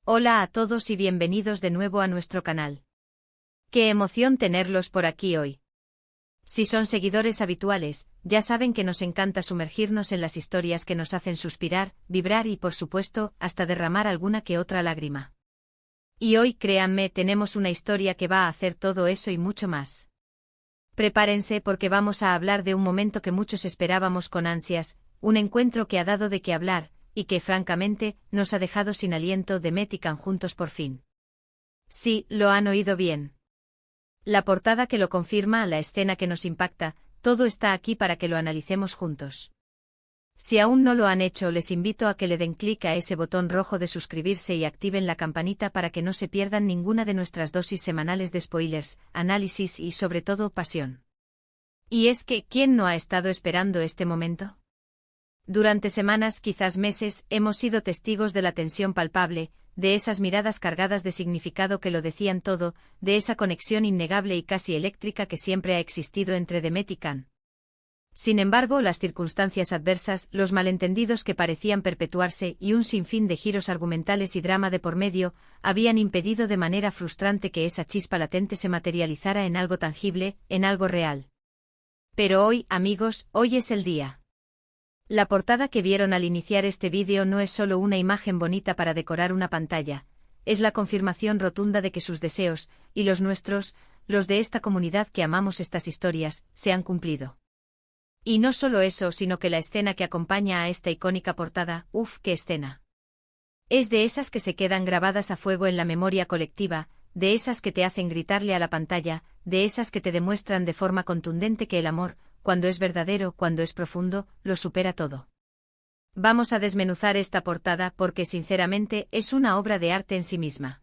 Hola a todos y bienvenidos de nuevo a nuestro canal. Qué emoción tenerlos por aquí hoy. Si son seguidores habituales, ya saben que nos encanta sumergirnos en las historias que nos hacen suspirar, vibrar y por supuesto, hasta derramar alguna que otra lágrima. Y hoy, créanme, tenemos una historia que va a hacer todo eso y mucho más. Prepárense porque vamos a hablar de un momento que muchos esperábamos con ansias, un encuentro que ha dado de qué hablar, y que, francamente, nos ha dejado sin aliento. Demet y Can juntos por fin. Sí, lo han oído bien. La portada que lo confirma, la escena que nos impacta, todo está aquí para que lo analicemos juntos. Si aún no lo han hecho, les invito a que le den clic a ese botón rojo de suscribirse y activen la campanita para que no se pierdan ninguna de nuestras dosis semanales de spoilers, análisis y sobre todo pasión. Y es que, ¿quién no ha estado esperando este momento? Durante semanas, quizás meses, hemos sido testigos de la tensión palpable, de esas miradas cargadas de significado que lo decían todo, de esa conexión innegable y casi eléctrica que siempre ha existido entre Demet y Can. Sin embargo, las circunstancias adversas, los malentendidos que parecían perpetuarse y un sinfín de giros argumentales y drama de por medio, habían impedido de manera frustrante que esa chispa latente se materializara en algo tangible, en algo real. Pero hoy, amigos, hoy es el día. La portada que vieron al iniciar este vídeo no es solo una imagen bonita para decorar una pantalla, es la confirmación rotunda de que sus deseos, y los nuestros, los de esta comunidad que amamos estas historias, se han cumplido. Y no solo eso, sino que la escena que acompaña a esta icónica portada, ¡uf, qué escena! Es de esas que se quedan grabadas a fuego en la memoria colectiva, de esas que te hacen gritarle a la pantalla, de esas que te demuestran de forma contundente que el amor, cuando es verdadero, cuando es profundo, lo supera todo. Vamos a desmenuzar esta portada porque sinceramente es una obra de arte en sí misma.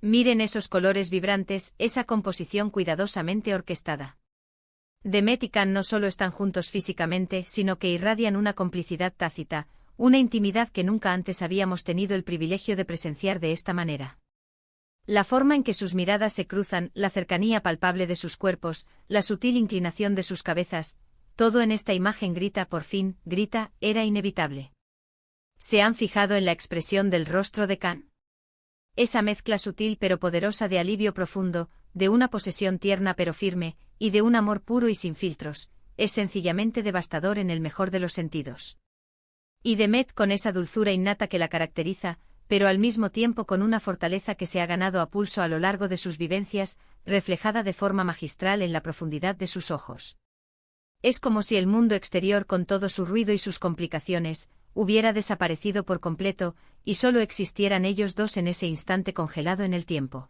Miren esos colores vibrantes, esa composición cuidadosamente orquestada. Demet y Can no solo están juntos físicamente, sino que irradian una complicidad tácita, una intimidad que nunca antes habíamos tenido el privilegio de presenciar de esta manera. La forma en que sus miradas se cruzan, la cercanía palpable de sus cuerpos, la sutil inclinación de sus cabezas, todo en esta imagen grita, por fin, grita, era inevitable. ¿Se han fijado en la expresión del rostro de Can? Esa mezcla sutil pero poderosa de alivio profundo, de una posesión tierna pero firme, y de un amor puro y sin filtros, es sencillamente devastador en el mejor de los sentidos. Y Demet con esa dulzura innata que la caracteriza, pero al mismo tiempo con una fortaleza que se ha ganado a pulso a lo largo de sus vivencias, reflejada de forma magistral en la profundidad de sus ojos. Es como si el mundo exterior con todo su ruido y sus complicaciones, hubiera desaparecido por completo, y solo existieran ellos dos en ese instante congelado en el tiempo.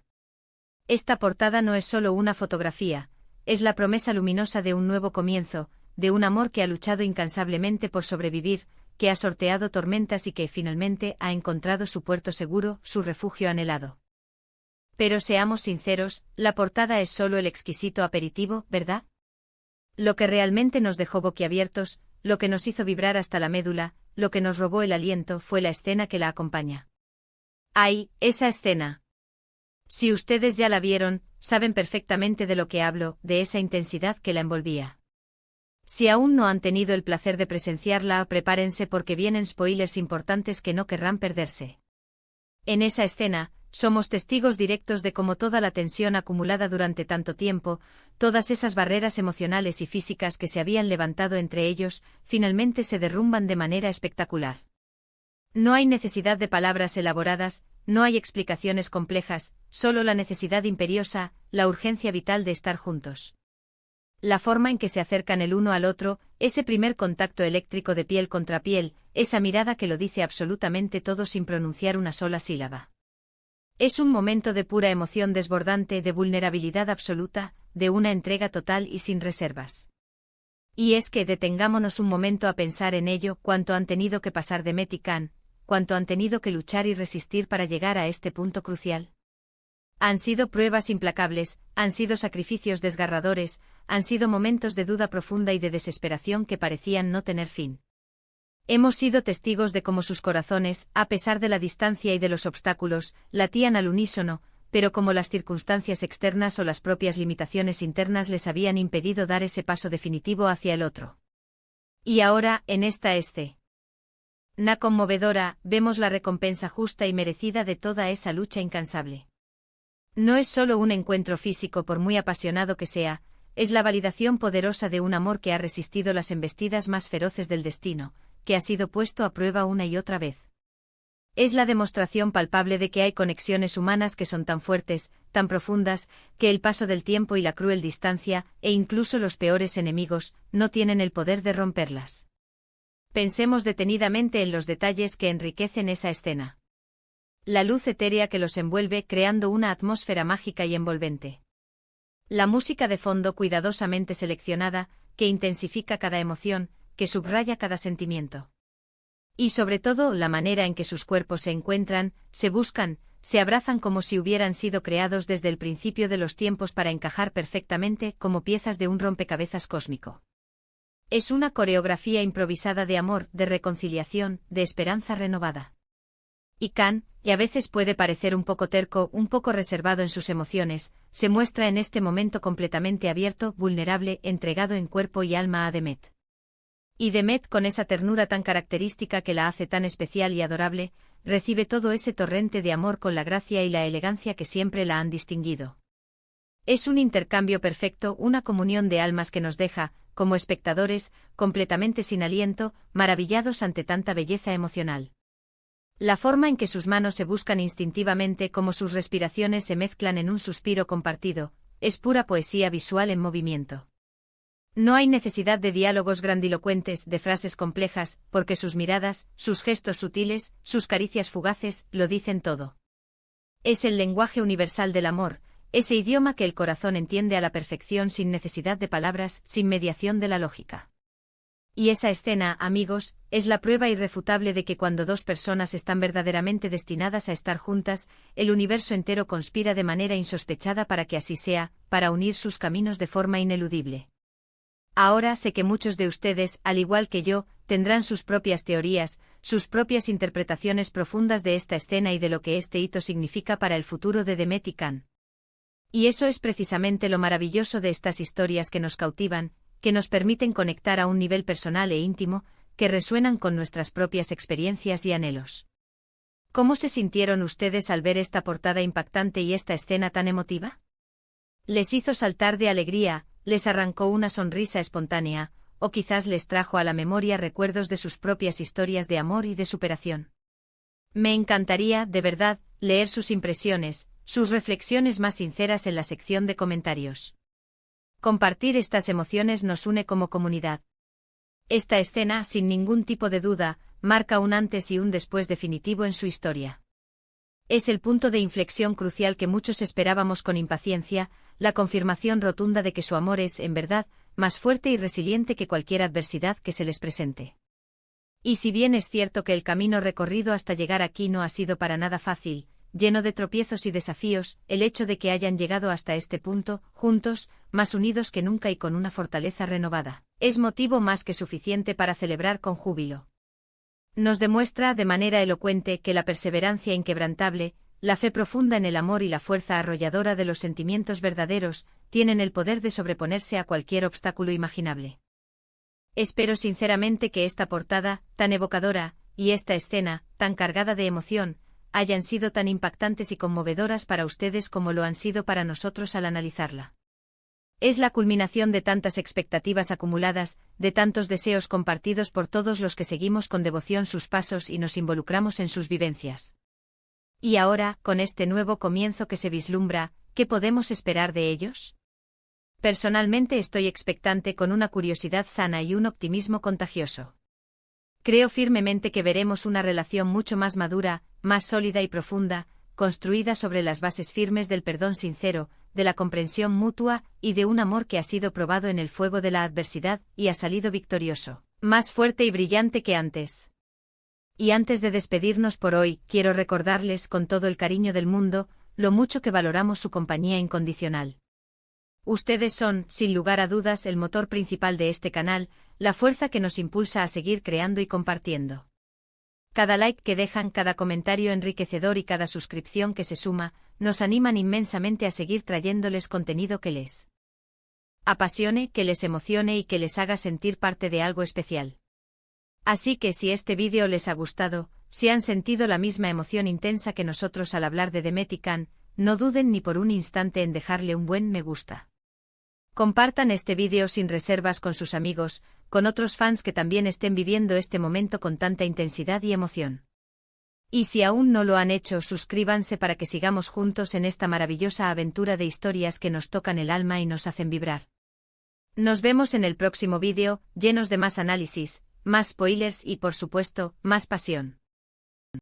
Esta portada no es solo una fotografía, es la promesa luminosa de un nuevo comienzo, de un amor que ha luchado incansablemente por sobrevivir, que ha sorteado tormentas y que finalmente ha encontrado su puerto seguro, su refugio anhelado. Pero seamos sinceros, la portada es solo el exquisito aperitivo, ¿verdad? Lo que realmente nos dejó boquiabiertos, lo que nos hizo vibrar hasta la médula, lo que nos robó el aliento fue la escena que la acompaña. ¡Ay, esa escena! Si ustedes ya la vieron, saben perfectamente de lo que hablo, de esa intensidad que la envolvía. Si aún no han tenido el placer de presenciarla, prepárense porque vienen spoilers importantes que no querrán perderse. En esa escena, somos testigos directos de cómo toda la tensión acumulada durante tanto tiempo, todas esas barreras emocionales y físicas que se habían levantado entre ellos, finalmente se derrumban de manera espectacular. No hay necesidad de palabras elaboradas, no hay explicaciones complejas, solo la necesidad imperiosa, la urgencia vital de estar juntos. La forma en que se acercan el uno al otro, ese primer contacto eléctrico de piel contra piel, esa mirada que lo dice absolutamente todo sin pronunciar una sola sílaba. Es un momento de pura emoción desbordante, de vulnerabilidad absoluta, de una entrega total y sin reservas. Y es que detengámonos un momento a pensar en ello, cuánto han tenido que pasar Demet y Can, cuánto han tenido que luchar y resistir para llegar a este punto crucial. Han sido pruebas implacables, han sido sacrificios desgarradores, han sido momentos de duda profunda y de desesperación que parecían no tener fin. Hemos sido testigos de cómo sus corazones, a pesar de la distancia y de los obstáculos, latían al unísono, pero como las circunstancias externas o las propias limitaciones internas les habían impedido dar ese paso definitivo hacia el otro. Y ahora, en esta Na conmovedora, vemos la recompensa justa y merecida de toda esa lucha incansable. No es solo un encuentro físico por muy apasionado que sea, es la validación poderosa de un amor que ha resistido las embestidas más feroces del destino, que ha sido puesto a prueba una y otra vez. Es la demostración palpable de que hay conexiones humanas que son tan fuertes, tan profundas, que el paso del tiempo y la cruel distancia, e incluso los peores enemigos, no tienen el poder de romperlas. Pensemos detenidamente en los detalles que enriquecen esa escena. La luz etérea que los envuelve creando una atmósfera mágica y envolvente. La música de fondo cuidadosamente seleccionada, que intensifica cada emoción, que subraya cada sentimiento. Y sobre todo la manera en que sus cuerpos se encuentran, se buscan, se abrazan como si hubieran sido creados desde el principio de los tiempos para encajar perfectamente como piezas de un rompecabezas cósmico. Es una coreografía improvisada de amor, de reconciliación, de esperanza renovada. Y Khan, y a veces puede parecer un poco terco, un poco reservado en sus emociones, se muestra en este momento completamente abierto, vulnerable, entregado en cuerpo y alma a Demet. Y Demet, con esa ternura tan característica que la hace tan especial y adorable, recibe todo ese torrente de amor con la gracia y la elegancia que siempre la han distinguido. Es un intercambio perfecto, una comunión de almas que nos deja, como espectadores, completamente sin aliento, maravillados ante tanta belleza emocional. La forma en que sus manos se buscan instintivamente como sus respiraciones se mezclan en un suspiro compartido, es pura poesía visual en movimiento. No hay necesidad de diálogos grandilocuentes, de frases complejas, porque sus miradas, sus gestos sutiles, sus caricias fugaces, lo dicen todo. Es el lenguaje universal del amor, ese idioma que el corazón entiende a la perfección sin necesidad de palabras, sin mediación de la lógica. Y esa escena, amigos, es la prueba irrefutable de que cuando dos personas están verdaderamente destinadas a estar juntas, el universo entero conspira de manera insospechada para que así sea, para unir sus caminos de forma ineludible. Ahora sé que muchos de ustedes, al igual que yo, tendrán sus propias teorías, sus propias interpretaciones profundas de esta escena y de lo que este hito significa para el futuro de Demet y Khan. Y eso es precisamente lo maravilloso de estas historias que nos cautivan, que nos permiten conectar a un nivel personal e íntimo, que resuenan con nuestras propias experiencias y anhelos. ¿Cómo se sintieron ustedes al ver esta portada impactante y esta escena tan emotiva? ¿Les hizo saltar de alegría, les arrancó una sonrisa espontánea, o quizás les trajo a la memoria recuerdos de sus propias historias de amor y de superación? Me encantaría, de verdad, leer sus impresiones, sus reflexiones más sinceras en la sección de comentarios. Compartir estas emociones nos une como comunidad. Esta escena, sin ningún tipo de duda, marca un antes y un después definitivo en su historia. Es el punto de inflexión crucial que muchos esperábamos con impaciencia, la confirmación rotunda de que su amor es, en verdad, más fuerte y resiliente que cualquier adversidad que se les presente. Y si bien es cierto que el camino recorrido hasta llegar aquí no ha sido para nada fácil, lleno de tropiezos y desafíos, el hecho de que hayan llegado hasta este punto, juntos, más unidos que nunca y con una fortaleza renovada, es motivo más que suficiente para celebrar con júbilo. Nos demuestra de manera elocuente que la perseverancia inquebrantable, la fe profunda en el amor y la fuerza arrolladora de los sentimientos verdaderos, tienen el poder de sobreponerse a cualquier obstáculo imaginable. Espero sinceramente que esta portada, tan evocadora, y esta escena, tan cargada de emoción, hayan sido tan impactantes y conmovedoras para ustedes como lo han sido para nosotros al analizarla. Es la culminación de tantas expectativas acumuladas, de tantos deseos compartidos por todos los que seguimos con devoción sus pasos y nos involucramos en sus vivencias. Y ahora, con este nuevo comienzo que se vislumbra, ¿qué podemos esperar de ellos? Personalmente estoy expectante con una curiosidad sana y un optimismo contagioso. Creo firmemente que veremos una relación mucho más madura, más sólida y profunda, construida sobre las bases firmes del perdón sincero, de la comprensión mutua y de un amor que ha sido probado en el fuego de la adversidad y ha salido victorioso, más fuerte y brillante que antes. Y antes de despedirnos por hoy, quiero recordarles con todo el cariño del mundo, lo mucho que valoramos su compañía incondicional. Ustedes son, sin lugar a dudas, el motor principal de este canal, la fuerza que nos impulsa a seguir creando y compartiendo. Cada like que dejan, cada comentario enriquecedor y cada suscripción que se suma, nos animan inmensamente a seguir trayéndoles contenido que les apasione, que les emocione y que les haga sentir parte de algo especial. Así que si este vídeo les ha gustado, si han sentido la misma emoción intensa que nosotros al hablar de The Metican, no duden ni por un instante en dejarle un buen me gusta. Compartan este vídeo sin reservas con sus amigos, con otros fans que también estén viviendo este momento con tanta intensidad y emoción. Y si aún no lo han hecho, suscríbanse para que sigamos juntos en esta maravillosa aventura de historias que nos tocan el alma y nos hacen vibrar. Nos vemos en el próximo vídeo, llenos de más análisis, más spoilers y por supuesto, más pasión.